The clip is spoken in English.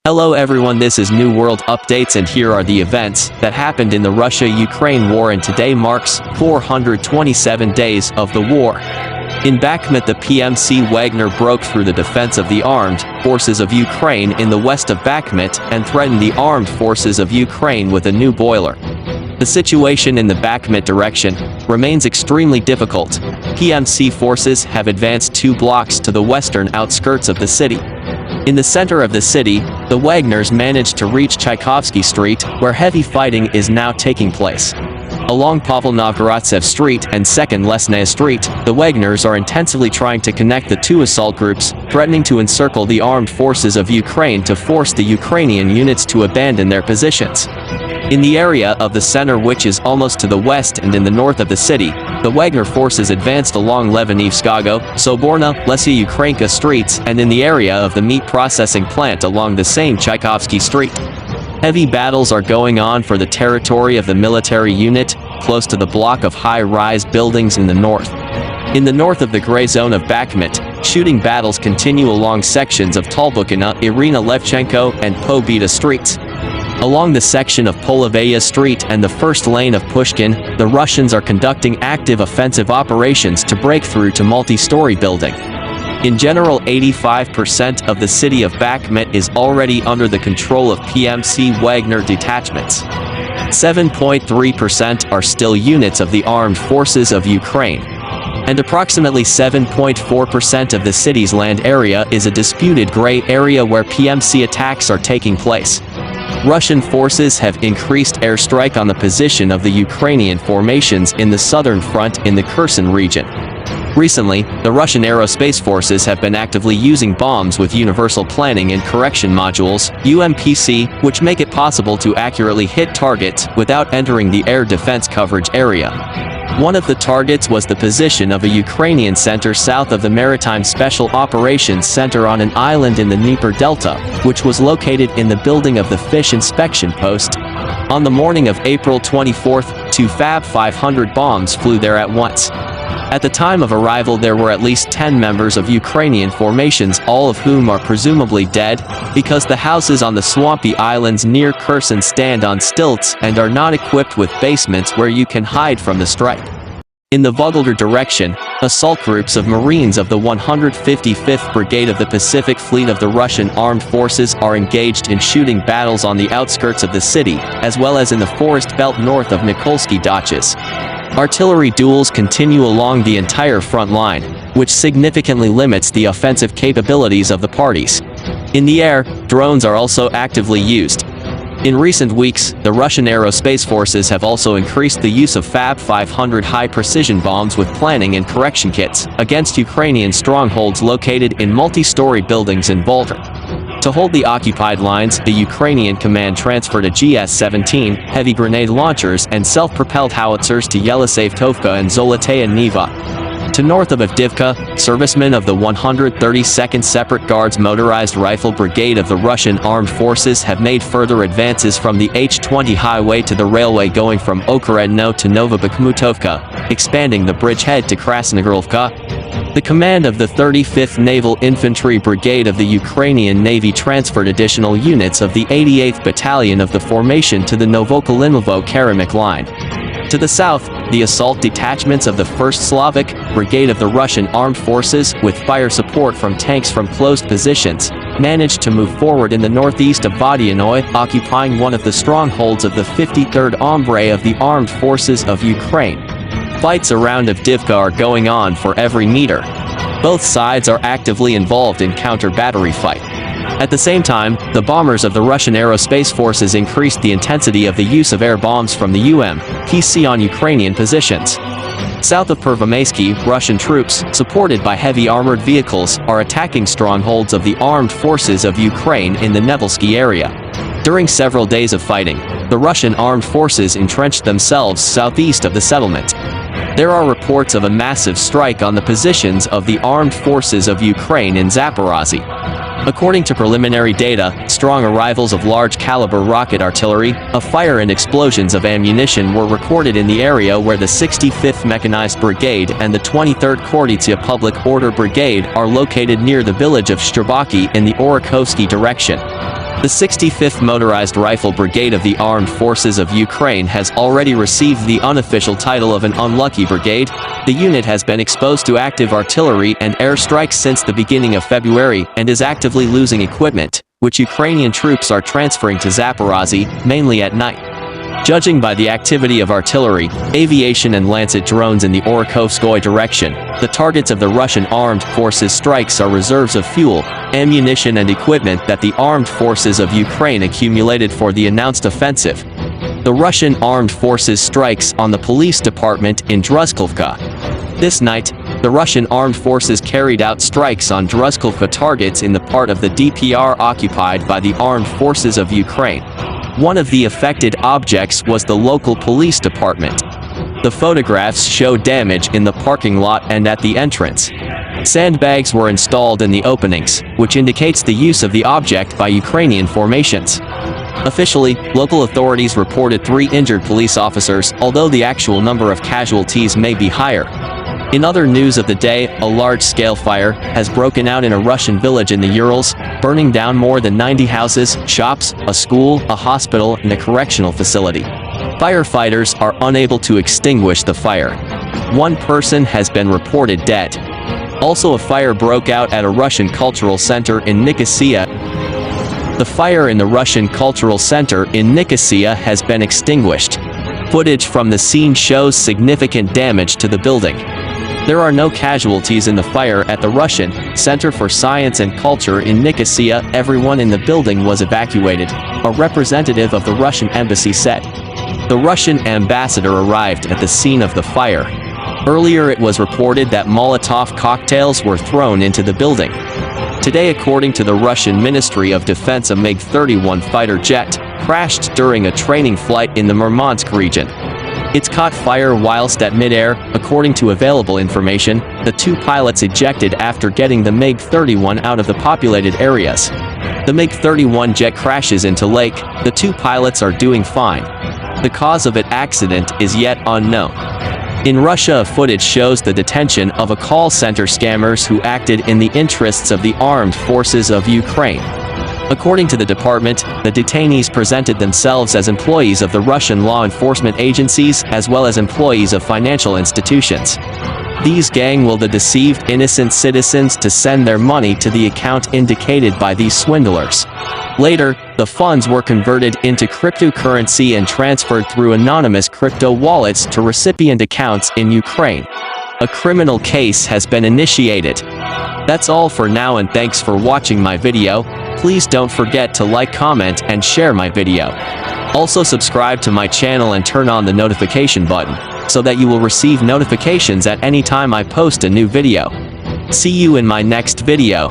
Hello everyone, this is New World Updates and here are the events that happened in the Russia-Ukraine war, and today marks 427 days of the war. In Bakhmut, the PMC Wagner broke through the defense of the armed forces of Ukraine in the west of Bakhmut and threatened the armed forces of Ukraine with a new boiler. The situation in the Bakhmut direction remains extremely difficult. PMC forces have advanced 2 blocks to the western outskirts of the city. In the center of the city, the Wagners managed to reach Tchaikovsky Street, where heavy fighting is now taking place. Along Pavel Novgorodtsev Street and 2nd Lesnaya Street, the Wagners are intensively trying to connect the 2 assault groups, threatening to encircle the armed forces of Ukraine to force the Ukrainian units to abandon their positions. In the area of the center, which is almost to the west and in the north of the city, the Wagner forces advanced along Levanivskago, Soborna, Lesya Ukrainka streets and in the area of the meat processing plant along the same Tchaikovsky Street. Heavy battles are going on for the territory of the military unit, close to the block of high-rise buildings in the north. In the north of the gray zone of Bakhmut, shooting battles continue along sections of Tolbukina, Irina Levchenko and Pobeda streets. Along the section of Polovaya Street and the first lane of Pushkin, the Russians are conducting active offensive operations to break through to multi-story building. In general, 85% of the city of Bakhmut is already under the control of PMC Wagner detachments. 7.3% are still units of the armed forces of Ukraine. And approximately 7.4% of the city's land area is a disputed gray area where PMC attacks are taking place. Russian forces have increased airstrike on the position of the Ukrainian formations in the southern front in the Kherson region. Recently, the Russian aerospace forces have been actively using bombs with universal planning and correction modules, UMPC, which make it possible to accurately hit targets without entering the air defense coverage area. One of the targets was the position of a Ukrainian center south of the Maritime Special Operations Center on an island in the Dnieper Delta, which was located in the building of the Fish Inspection Post. On the morning of April 24th, 2 Fab 500 bombs flew there at once. At the time of arrival, there were at least 10 members of Ukrainian formations, all of whom are presumably dead, because the houses on the swampy islands near Kherson stand on stilts and are not equipped with basements where you can hide from the strike. In the Volgograd direction, assault groups of Marines of the 155th Brigade of the Pacific Fleet of the Russian Armed Forces are engaged in shooting battles on the outskirts of the city, as well as in the forest belt north of Nikolsky Dachas. Artillery duels continue along the entire front line, which significantly limits the offensive capabilities of the parties. In the air, drones are also actively used. In recent weeks, the Russian aerospace forces have also increased the use of Fab 500 high-precision bombs with planning and correction kits against Ukrainian strongholds located in multi-story buildings in Volta. To hold the occupied lines, the Ukrainian command transferred a GS-17 heavy grenade launchers and self-propelled howitzers to Yelisavetovka and Zolotaya Neva. To north of Avdivka, servicemen of the 132nd Separate Guards Motorized Rifle Brigade of the Russian Armed Forces have made further advances from the H-20 highway to the railway going from Okeredno to Nova Bakhmutovka, expanding the bridgehead to Krasnogorivka. The command of the 35th Naval Infantry Brigade of the Ukrainian Navy transferred additional units of the 88th Battalion of the formation to the Novokolinovo-Karamik line. To the south, the assault detachments of the 1st Slavic Brigade of the Russian Armed Forces, with fire support from tanks from closed positions, managed to move forward in the northeast of Vodyanoy, occupying one of the strongholds of the 53rd Ombre of the Armed Forces of Ukraine. Fights around Avdivka are going on for every meter. Both sides are actively involved in counter-battery fight. At the same time, the bombers of the Russian aerospace forces increased the intensity of the use of air bombs from the UMPC on Ukrainian positions. South of Pervomaysky, Russian troops, supported by heavy armored vehicles, are attacking strongholds of the armed forces of Ukraine in the Nevelsky area. During several days of fighting, the Russian armed forces entrenched themselves southeast of the settlement. There are reports of a massive strike on the positions of the armed forces of Ukraine in Zaporozhye. According to preliminary data, strong arrivals of large-caliber rocket artillery, a fire and explosions of ammunition were recorded in the area where the 65th Mechanized Brigade and the 23rd Khortytsia Public Order Brigade are located near the village of Shcherbaki in the Orikhovsky direction. The 65th Motorized Rifle Brigade of the Armed Forces of Ukraine has already received the unofficial title of an unlucky brigade. The unit has been exposed to active artillery and airstrikes since the beginning of February and is actively losing equipment, which Ukrainian troops are transferring to Zaporozhye, mainly at night. Judging by the activity of artillery, aviation and Lancet drones in the Orkhovskoye direction, the targets of the Russian armed forces strikes are reserves of fuel, ammunition and equipment that the armed forces of Ukraine accumulated for the announced offensive. The Russian armed forces strikes on the police department in Druzhkovka. This night, the Russian armed forces carried out strikes on Druzhkovka targets in the part of the DPR occupied by the armed forces of Ukraine. One of the affected objects was the local police department. The photographs show damage in the parking lot and at the entrance. Sandbags were installed in the openings, which indicates the use of the object by Ukrainian formations. Officially, local authorities reported 3 injured police officers, although the actual number of casualties may be higher. In other news of the day, a large-scale fire has broken out in a Russian village in the Urals, burning down more than 90 houses, shops, a school, a hospital, and a correctional facility. Firefighters are unable to extinguish the fire. 1 person has been reported dead. Also, a fire broke out at a Russian cultural center in Nicosia. The fire in the Russian cultural center in Nicosia has been extinguished. Footage from the scene shows significant damage to the building. There are no casualties in the fire at the Russian Center for Science and Culture in Nicosia. Everyone in the building was evacuated, a representative of the Russian embassy said. The Russian ambassador arrived at the scene of the fire. Earlier it was reported that Molotov cocktails were thrown into the building. Today, according to the Russian Ministry of Defense, a MiG-31 fighter jet crashed during a training flight in the Murmansk region. It's caught fire whilst at mid-air. According to available information, the 2 pilots ejected after getting the MiG-31 out of the populated areas. The MiG-31 jet crashes into lake. The 2 pilots are doing fine. The cause of it accident is yet unknown. In Russia, footage shows the detention of a call center scammers who acted in the interests of the armed forces of Ukraine. According to the department, the detainees presented themselves as employees of the Russian law enforcement agencies as well as employees of financial institutions. These gang will deceive innocent citizens to send their money to the account indicated by these swindlers. Later, the funds were converted into cryptocurrency and transferred through anonymous crypto wallets to recipient accounts in Ukraine. A criminal case has been initiated. That's all for now, and thanks for watching my video. Please don't forget to like, comment, and share my video. Also subscribe to my channel and turn on the notification button, so that you will receive notifications at any time I post a new video. See you in my next video.